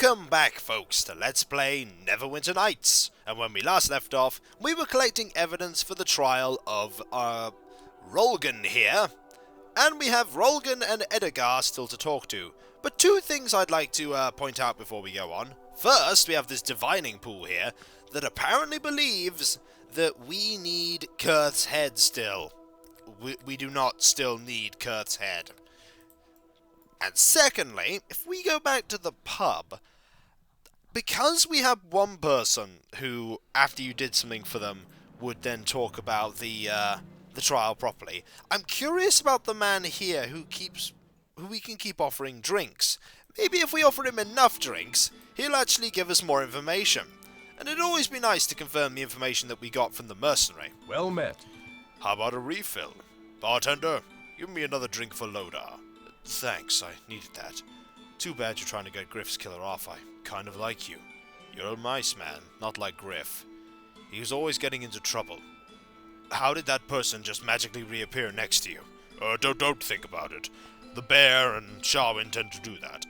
Welcome back, folks, to Let's Play Neverwinter Nights. And when we last left off, we were collecting evidence for the trial of, Rolan here. And we have Rolan and Edgar still to talk to. But two things I'd like to point out before we go on. First, we have this divining pool here that apparently believes that we need Kurth's head still. We do not still need Kurth's head. And secondly, if we go back to the pub, because we have one person who, after you did something for them, would then talk about the trial properly, I'm curious about the man here who we can keep offering drinks. Maybe if we offer him enough drinks, he'll actually give us more information. And it'd always be nice to confirm the information that we got from the mercenary. Well met. How about a refill? Bartender, give me another drink for Lodar. Thanks, I needed that. Too bad you're trying to get Griff's killer off. I kind of like you. You're a nice man, not like Griff. He was always getting into trouble. How did that person just magically reappear next to you? Don't think about it. The bear and Sharwin tend to do that.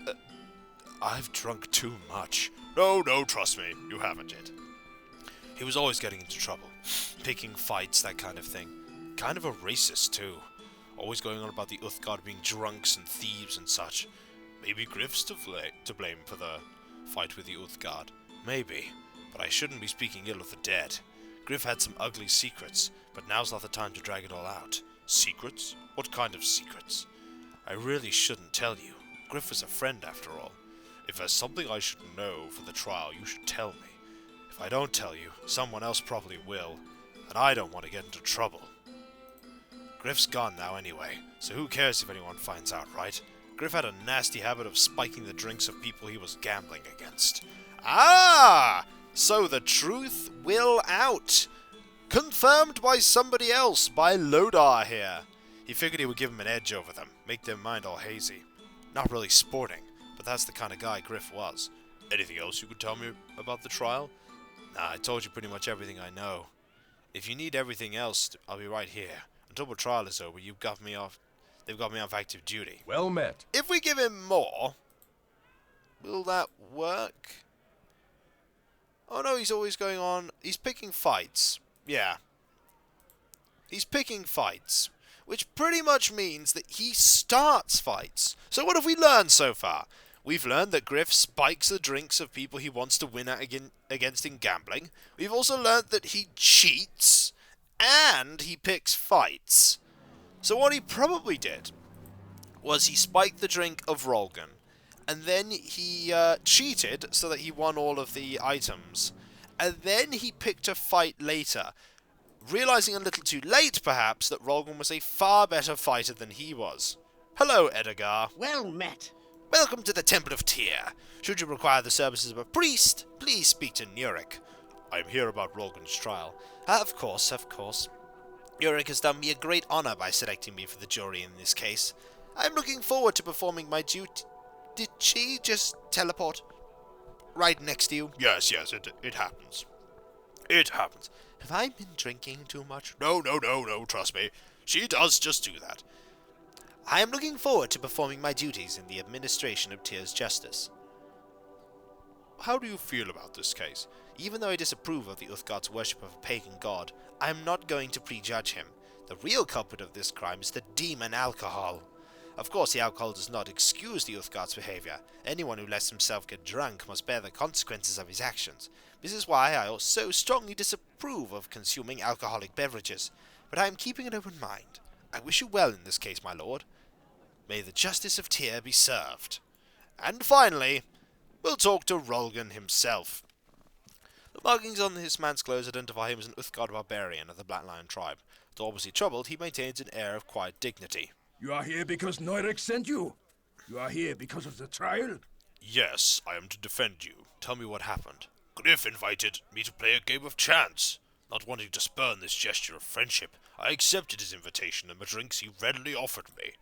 I've drunk too much. No, trust me, you haven't yet. He was always getting into trouble. Picking fights, that kind of thing. Kind of a racist, too. Always going on about the Uthgard being drunks and thieves and such. Maybe Griff's to blame for the fight with the Uthgard. Maybe, but I shouldn't be speaking ill of the dead. Griff had some ugly secrets, but now's not the time to drag it all out. Secrets? What kind of secrets? I really shouldn't tell you. Griff was a friend after all. If there's something I should know for the trial, you should tell me. If I don't tell you, someone else probably will, and I don't want to get into trouble. Griff's gone now anyway, so who cares if anyone finds out, right? Griff had a nasty habit of spiking the drinks of people he was gambling against. Ah! So the truth will out! Confirmed by somebody else, by Lodar here. He figured he would give him an edge over them, make their mind all hazy. Not really sporting, but that's the kind of guy Griff was. Anything else you could tell me about the trial? Nah, I told you pretty much everything I know. If you need everything else, I'll be right here. Until the trial is over, they've got me off active duty. Well met. If we give him more, will that work? Oh no, he's always going on. He's picking fights. Yeah. He's picking fights. Which pretty much means that he starts fights. So what have we learned so far? We've learned that Griff spikes the drinks of people he wants to win against in gambling. We've also learned that he cheats. And he picks fights. So what he probably did was he spiked the drink of Rolan, and then he cheated so that he won all of the items, and then he picked a fight later, realizing a little too late perhaps that Rolan was a far better fighter than he was. Hello, Edgar. Well met. Welcome to the Temple of Tyr. Should you require the services of a priest, please speak to Nurik. I'm here about Rolan's trial. Of course. Nurik has done me a great honor by selecting me for the jury in this case. I'm looking forward to performing my duty. Did she just teleport right next to you? Yes, it happens. It happens. Have I been drinking too much? No, trust me. She does just do that. I am looking forward to performing my duties in the administration of Tyr's justice. How do you feel about this case? Even though I disapprove of the Uthgard's worship of a pagan god, I am not going to prejudge him. The real culprit of this crime is the demon alcohol. Of course, the alcohol does not excuse the Uthgard's behavior. Anyone who lets himself get drunk must bear the consequences of his actions. This is why I so strongly disapprove of consuming alcoholic beverages. But I am keeping an open mind. I wish you well in this case, my lord. May the justice of Tyr be served. And finally, we'll talk to Rolan himself. The markings on his man's clothes identify him as an Uthgard barbarian of the Black Lion tribe. Though obviously troubled, he maintains an air of quiet dignity. You are here because Neurek sent you? You are here because of the trial? Yes, I am to defend you. Tell me what happened. Griff invited me to play a game of chance. Not wanting to spurn this gesture of friendship, I accepted his invitation and the drinks he readily offered me.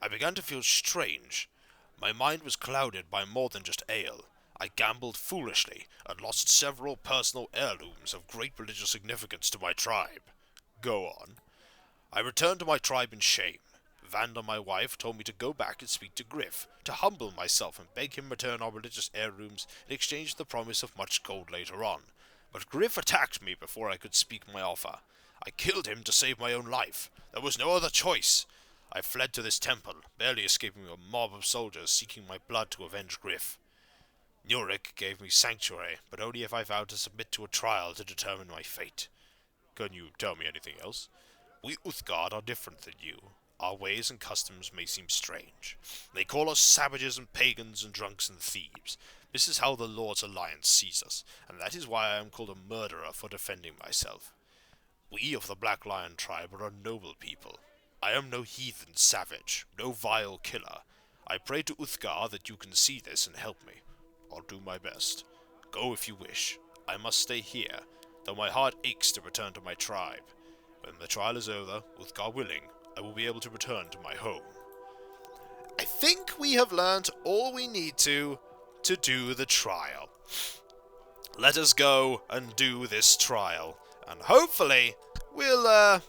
I began to feel strange. My mind was clouded by more than just ale. I gambled foolishly and lost several personal heirlooms of great religious significance to my tribe. Go on. I returned to my tribe in shame. Vanda, my wife, told me to go back and speak to Griff, to humble myself and beg him return our religious heirlooms in exchange for the promise of much gold later on. But Griff attacked me before I could speak my offer. I killed him to save my own life. There was no other choice. I fled to this temple, barely escaping a mob of soldiers seeking my blood to avenge Griff. Nurik gave me sanctuary, but only if I vowed to submit to a trial to determine my fate. Can you tell me anything else? We Uthgard are different than you. Our ways and customs may seem strange. They call us savages and pagans and drunks and thieves. This is how the Lord's Alliance sees us, and that is why I am called a murderer for defending myself. We of the Black Lion tribe are a noble people. I am no heathen savage, no vile killer. I pray to Uthgar that you can see this and help me. I'll do my best. Go if you wish. I must stay here, though my heart aches to return to my tribe. When the trial is over, Uthgar willing, I will be able to return to my home. I think we have learnt all we need to do the trial. Let us go and do this trial, and hopefully we'll,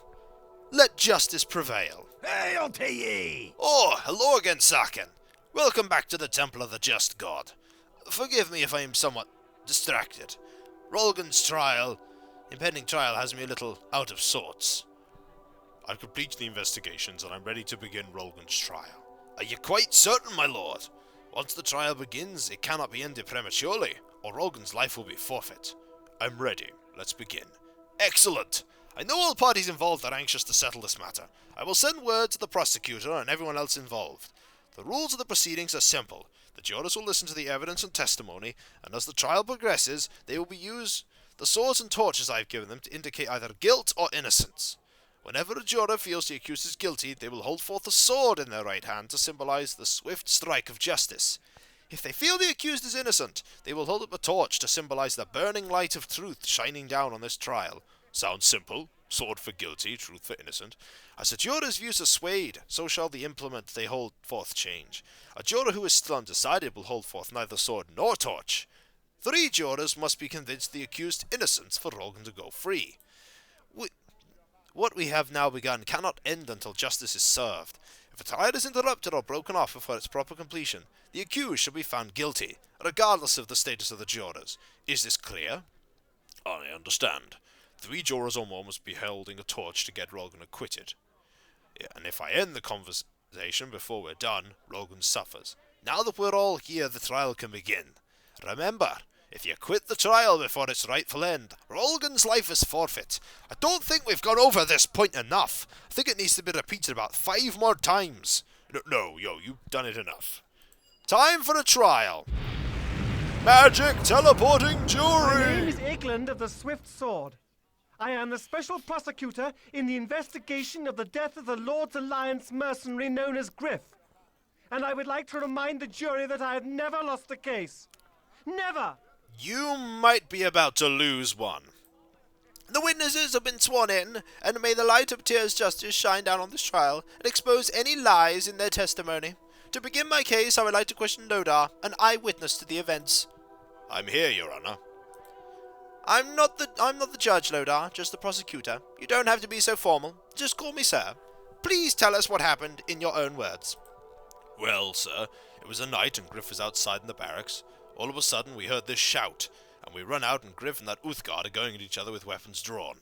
let justice prevail. Hail to ye! Oh, hello again, Sar'ken. Welcome back to the Temple of the Just God. Forgive me if I am somewhat distracted. Rolgan's impending trial has me a little out of sorts. I've completed the investigations and I'm ready to begin Rolgan's trial. Are you quite certain, my lord? Once the trial begins, it cannot be ended prematurely, or Rolgan's life will be forfeit. I'm ready. Let's begin. Excellent! I know all parties involved are anxious to settle this matter. I will send word to the prosecutor and everyone else involved. The rules of the proceedings are simple. The jurors will listen to the evidence and testimony, and as the trial progresses, they will use the swords and torches I have given them to indicate either guilt or innocence. Whenever a juror feels the accused is guilty, they will hold forth a sword in their right hand to symbolize the swift strike of justice. If they feel the accused is innocent, they will hold up a torch to symbolize the burning light of truth shining down on this trial. Sounds simple. Sword for guilty, truth for innocent. As the jurors' views are swayed, so shall the implement they hold forth change. A juror who is still undecided will hold forth neither sword nor torch. 3 jurors must be convinced the accused innocence for Rolan to go free. What we have now begun cannot end until justice is served. If a trial is interrupted or broken off before its proper completion, the accused shall be found guilty, regardless of the status of the jurors. Is this clear? I understand. 3 jurors or more must be holding a torch to get Rolan acquitted. Yeah, and if I end the conversation before we're done, Rolan suffers. Now that we're all here, the trial can begin. Remember, if you quit the trial before its rightful end, Rolan's life is forfeit. I don't think we've gone over this point enough. I think it needs to be repeated about 5 more times. No, you've done it enough. Time for a trial. Magic teleporting jury! My name is Egland of the Swift Sword. I am the special prosecutor in the investigation of the death of the Lord's Alliance mercenary known as Griff. And I would like to remind the jury that I have never lost a case. Never! You might be about to lose one. The witnesses have been sworn in, and may the light of Tyr's justice shine down on this trial and expose any lies in their testimony. To begin my case, I would like to question Lodar, an eyewitness to the events. I'm here, Your Honor. I'm not the judge, Lodar, just the prosecutor. You don't have to be so formal. Just call me sir. Please tell us what happened in your own words. Well, sir, it was a night and Griff was outside in the barracks. All of a sudden we heard this shout, and we run out and Griff and that Uthgard are going at each other with weapons drawn.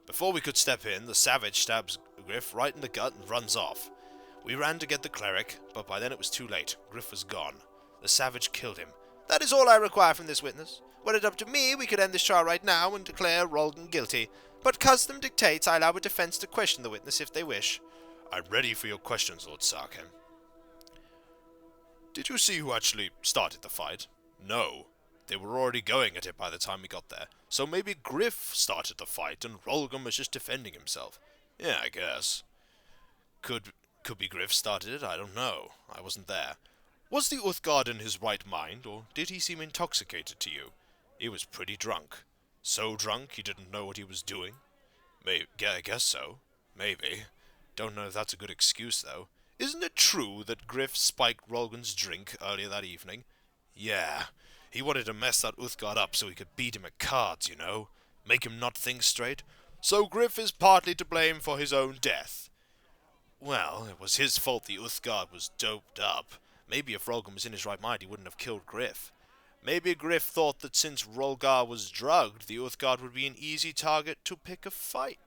Before we could step in, the savage stabs Griff right in the gut and runs off. We ran to get the cleric, but by then it was too late. Griff was gone. The savage killed him. That is all I require from this witness. Were it up to me, we could end this trial right now and declare Rolan guilty. But custom dictates I allow a defense to question the witness if they wish. I'm ready for your questions, Lord Sar'ken. Did you see who actually started the fight? No. They were already going at it by the time we got there. So maybe Griff started the fight and Rolan was just defending himself. Yeah, I guess. Could be Griff started it, I don't know. I wasn't there. Was the Uthgard in his right mind, or did he seem intoxicated to you? He was pretty drunk. So drunk he didn't know what he was doing? I guess so. Maybe. Don't know if that's a good excuse, though. Isn't it true that Griff spiked Rolan's drink earlier that evening? Yeah. He wanted to mess that Uthgard up so he could beat him at cards, you know. Make him not think straight. So Griff is partly to blame for his own death. Well, it was his fault the Uthgard was doped up. Maybe if Rolgan was in his right mind, he wouldn't have killed Griff. Maybe Griff thought that since Rolgar was drugged, the Uthgard would be an easy target to pick a fight.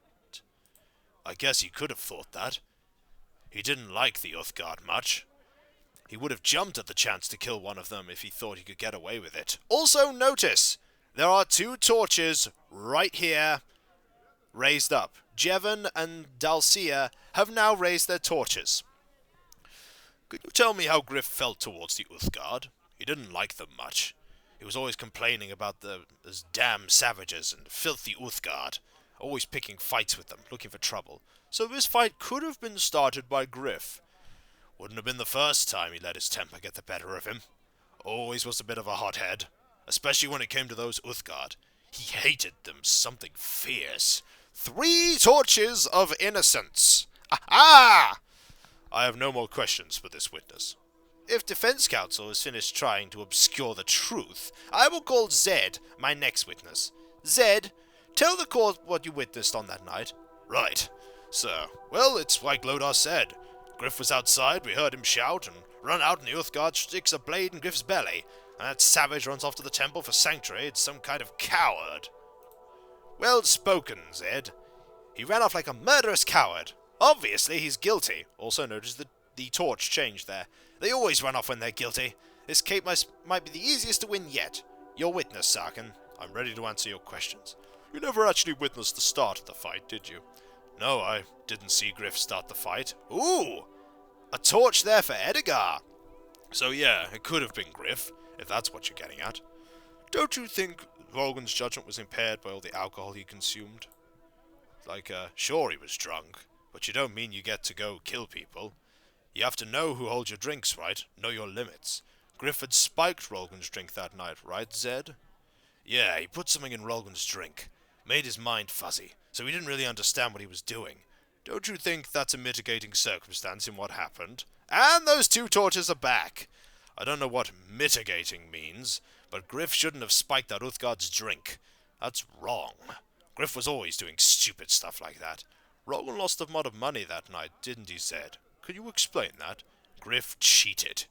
I guess he could have thought that. He didn't like the Uthgard much. He would have jumped at the chance to kill one of them if he thought he could get away with it. Also notice, there are 2 torches right here raised up. Jevon and Dalcia have now raised their torches. Could you tell me how Griff felt towards the Uthgard? He didn't like them much. He was always complaining about those damn savages and filthy Uthgard, always picking fights with them, looking for trouble. So this fight could have been started by Griff. Wouldn't have been the first time he let his temper get the better of him. Always was a bit of a hothead, especially when it came to those Uthgard. He hated them something fierce. 3 torches of innocence! Aha! I have no more questions for this witness. If defense counsel is finished trying to obscure the truth, I will call Zed, my next witness. Zed, tell the court what you witnessed on that night. Right, sir. Well, it's like Lodar said. Griff was outside, we heard him shout, and run out, and the Uthgard sticks a blade in Griff's belly, and that savage runs off to the temple for sanctuary. It's some kind of coward. Well spoken, Zed. He ran off like a murderous coward. Obviously, he's guilty. Also notice that the torch changed there. They always run off when they're guilty. This case might be the easiest to win yet. Your witness, Sar'ken. I'm ready to answer your questions. You never actually witnessed the start of the fight, did you? No, I didn't see Griff start the fight. Ooh! A torch there for Edgar! So yeah, it could have been Griff, if that's what you're getting at. Don't you think Rolgan's judgment was impaired by all the alcohol he consumed? Sure he was drunk, but you don't mean you get to go kill people. You have to know who holds your drinks, right? Know your limits. Griff had spiked Rolgan's drink that night, right, Zed? Yeah, he put something in Rolgan's drink. Made his mind fuzzy, so he didn't really understand what he was doing. Don't you think that's a mitigating circumstance in what happened? And those 2 torches are back. I don't know what mitigating means, but Griff shouldn't have spiked that Uthgard's drink. That's wrong. Griff was always doing stupid stuff like that. Rolan lost a lot of money that night, didn't he, Zed? Could you explain that? Griff cheated.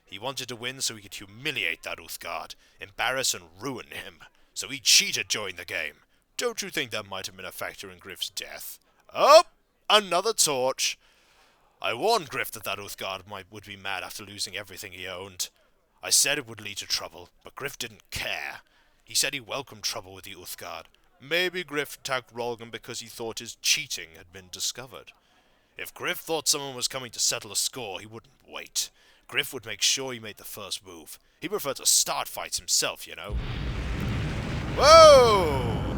He wanted to win so he could humiliate that Uthgard, embarrass and ruin him. So he cheated during the game. Don't you think that might have been a factor in Griff's death? Oh! Another torch! I warned Griff that Uthgard would be mad after losing everything he owned. I said it would lead to trouble, but Griff didn't care. He said he welcomed trouble with the Uthgard. Maybe Griff attacked Rolgan because he thought his cheating had been discovered. If Griff thought someone was coming to settle a score, he wouldn't wait. Griff would make sure he made the first move. He preferred to start fights himself, you know. Whoa!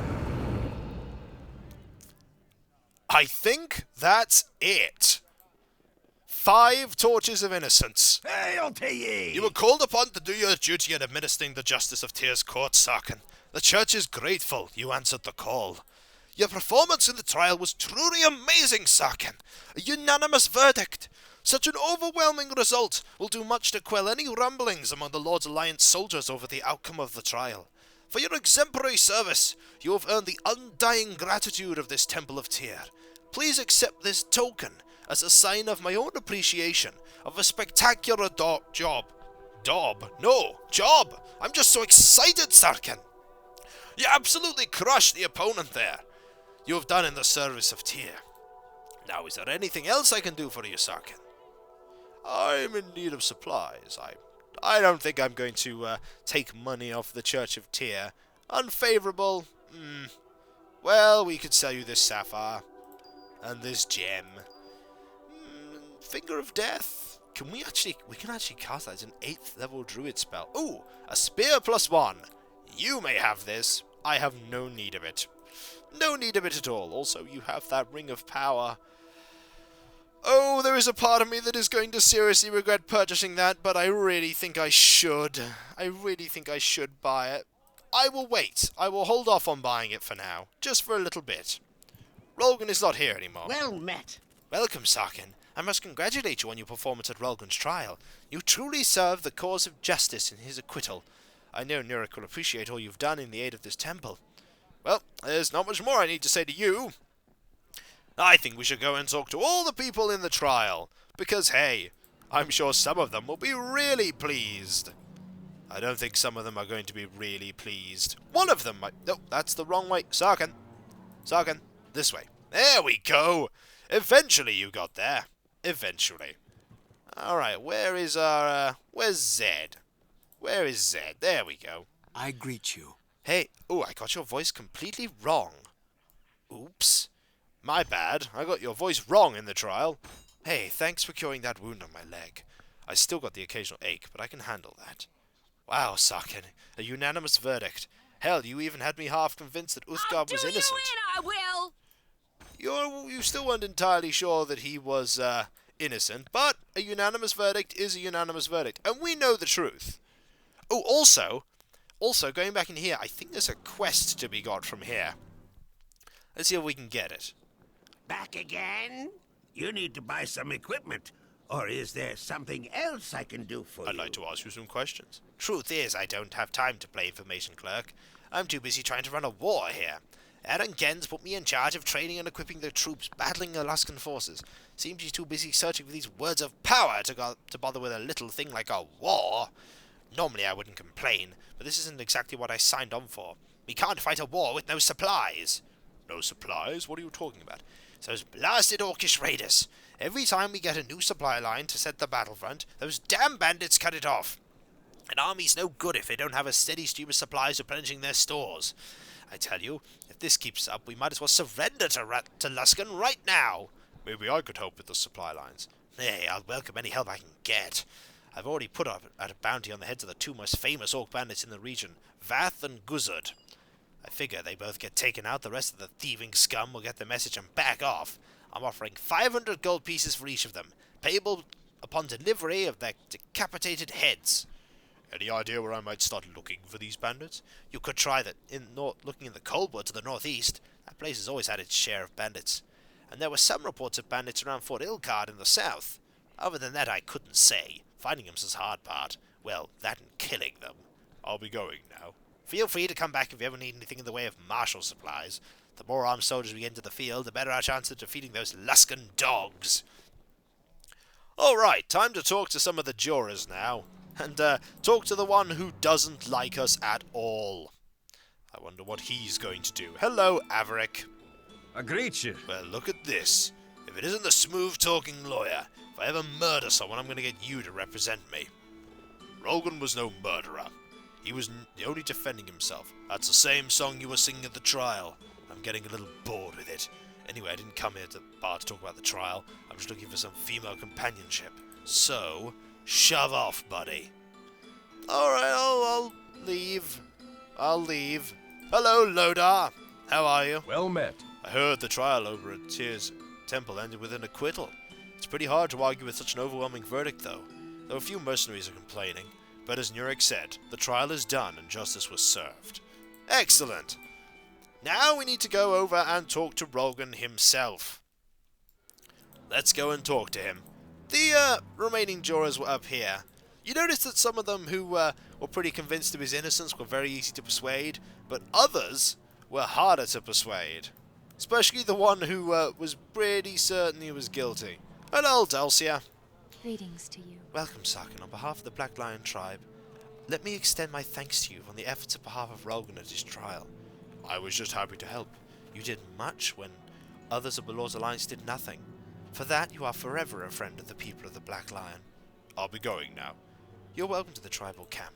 I think that's it. 5 torches of innocence. Hail to ye! You were called upon to do your duty in administering the justice of Tyr's court, Sar'ken. The church is grateful you answered the call. Your performance in the trial was truly amazing, Sar'ken. A unanimous verdict. Such an overwhelming result will do much to quell any rumblings among the Lord's Alliance soldiers over the outcome of the trial. For your exemplary service, you have earned the undying gratitude of this Temple of Tyr. Please accept this token as a sign of my own appreciation of a spectacular job. Job! I'm just so excited, Sar'ken! You absolutely crushed the opponent there. You have done in the service of Tyr. Now, is there anything else I can do for you, Sar'ken? I'm in need of supplies. I don't think I'm going to take money off the Church of Tyr. Unfavorable? Well, we could sell you this sapphire. And this gem. Finger of Death. We can actually cast that as an 8th level druid spell. Ooh, a spear +1. You may have this. I have no need of it. No need of it at all. Also, you have that ring of power. Oh, there is a part of me that is going to seriously regret purchasing that, but I really think I should. I really think I should buy it. I will wait. I will hold off on buying it for now. Just for a little bit. Rolgan is not here anymore. Well met. Welcome, Sar'ken. I must congratulate you on your performance at Rolgan's trial. You truly served the cause of justice in his acquittal. I know Nurik will appreciate all you've done in the aid of this temple. Well, there's not much more I need to say to you. I think we should go and talk to all the people in the trial, because hey, I'm sure some of them will be really pleased. I don't think some of them are going to be really pleased. One of them might... No, that's the wrong way. Sar'ken. Sar'ken, this way. There we go. Eventually you got there. Eventually. Alright, where is our... where's Zed? Where is Zed? There we go. I greet you. Hey, oh, I got your voice completely wrong. Oops. My bad. I got your voice wrong in the trial. Hey, thanks for curing that wound on my leg. I still got the occasional ache, but I can handle that. Wow, Sar'ken, a unanimous verdict. Hell, you even had me half convinced that Uthgard was innocent. I will. You still weren't entirely sure that he was innocent, but a unanimous verdict is a unanimous verdict, and we know the truth. Oh, also, going back in here, I think there's a quest to be got from here. Let's see if we can get it. Back again? You need to buy some equipment. Or is there something else I can do for you? I'd like to ask you some questions. Truth is, I don't have time to play information clerk. I'm too busy trying to run a war here. Aaron Gens put me in charge of training and equipping the troops battling Alaskan forces. Seems he's too busy searching for these words of power to bother with a little thing like a war. Normally I wouldn't complain, but this isn't exactly what I signed on for. We can't fight a war with no supplies. No supplies? What are you talking about? Those blasted orcish raiders. Every time we get a new supply line to set the battlefront, those damn bandits cut it off. An army's no good if they don't have a steady stream of supplies replenishing their stores. I tell you, if this keeps up, we might as well surrender to Luskan right now. Maybe I could help with the supply lines. Hey, I'll welcome any help I can get. I've already put up at a bounty on the heads of the two most famous orc bandits in the region, Vath and Guzzard. I figure they both get taken out, the rest of the thieving scum will get the message and back off. I'm offering 500 gold pieces for each of them, payable upon delivery of their decapitated heads. Any idea where I might start looking for these bandits? You could try that looking in the Coldwood to the northeast. That place has always had its share of bandits. And there were some reports of bandits around Fort Ilkard in the south. Other than that, I couldn't say. Finding them's the hard part. Well, that and killing them. I'll be going now. Feel free to come back if you ever need anything in the way of martial supplies. The more armed soldiers we get into the field, the better our chance of defeating those Luskan dogs. Alright, time to talk to some of the jurors now. And talk to the one who doesn't like us at all. I wonder what he's going to do. Hello, Averick. I greet you. Well, look at this. If it isn't the smooth-talking lawyer, if I ever murder someone, I'm going to get you to represent me. Rolan was no murderer. He was only defending himself. That's the same song you were singing at the trial. I'm getting a little bored with it. Anyway, I didn't come here to the bar to talk about the trial. I'm just looking for some female companionship. So, shove off, buddy. Alright, I'll leave. I'll leave. Hello, Lodar. How are you? Well met. I heard the trial over at Tyr's temple ended with an acquittal. It's pretty hard to argue with such an overwhelming verdict, though. Though a few mercenaries are complaining. But as Nurek said, the trial is done and justice was served. Excellent. Now we need to go over and talk to Rolan himself. Let's go and talk to him. The remaining jurors were up here. You noticed that some of them who were pretty convinced of his innocence were very easy to persuade, but others were harder to persuade. Especially the one who was pretty certain he was guilty. Hello, Dulcia. Greetings to you. Welcome, Sar'ken. On behalf of the Black Lion tribe, let me extend my thanks to you on the efforts on behalf of Rolan at his trial. I was just happy to help. You did much when others of the Lord's Alliance did nothing. For that, you are forever a friend of the people of the Black Lion. I'll be going now. You're welcome to the tribal camp.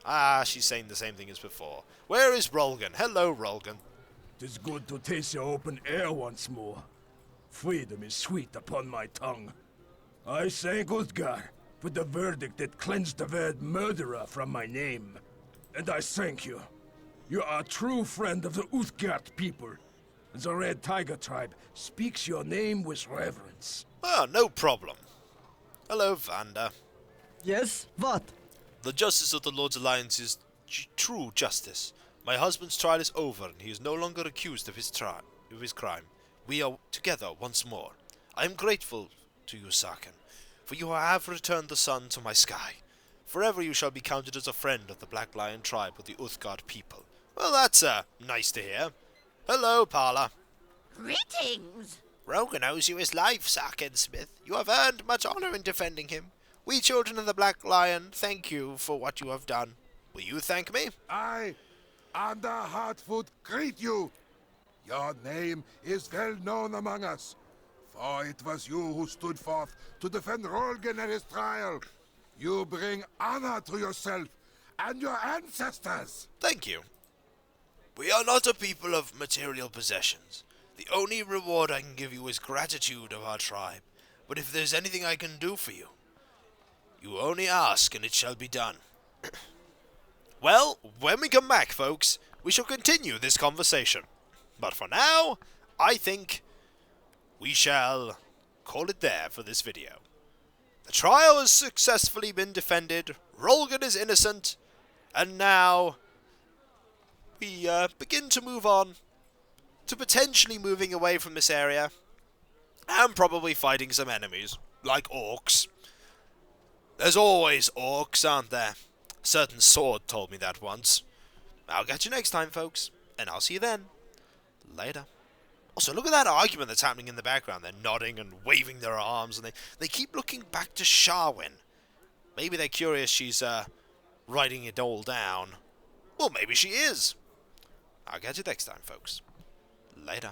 Ah, she's saying the same thing as before. Where is Rolan? Hello, Rolan. Tis good to taste your open air once more. Freedom is sweet upon my tongue. I thank Uthgar for the verdict that cleansed the word murderer from my name. And I thank you. You are a true friend of the Uthgard people. And the Red Tiger tribe speaks your name with reverence. Ah, no problem. Hello, Vanda. Yes? What? The justice of the Lord's Alliance is true justice. My husband's trial is over, and he is no longer accused of his crime. We are together once more. I am grateful to you, Sar'ken, for you have returned the sun to my sky. Forever you shall be counted as a friend of the Black Lion tribe of the Uthgard people. Well, that's nice to hear. Hello, Parla. Greetings. Rogan owes you his life, Sar'ken Smith. You have earned much honor in defending him. We children of the Black Lion thank you for what you have done. Will you thank me? I, Under Hardfoot, greet you. Your name is well known among us, for it was you who stood forth to defend Rolan at his trial. You bring honor to yourself and your ancestors. Thank you. We are not a people of material possessions. The only reward I can give you is gratitude of our tribe. But if there's anything I can do for you, you only ask and it shall be done. Well, when we come back, folks, we shall continue this conversation. But for now, I think we shall call it there for this video. The trial has successfully been defended, Rolan is innocent, and now we begin to move on to potentially moving away from this area and probably fighting some enemies, like orcs. There's always orcs, aren't there? A certain sword told me that once. I'll catch you next time, folks, and I'll see you then. Later. Also, look at that argument that's happening in the background. They're nodding and waving their arms, and they keep looking back to Sharwin. Maybe they're curious she's writing it all down. Well, maybe she is. I'll catch you next time, folks. Later.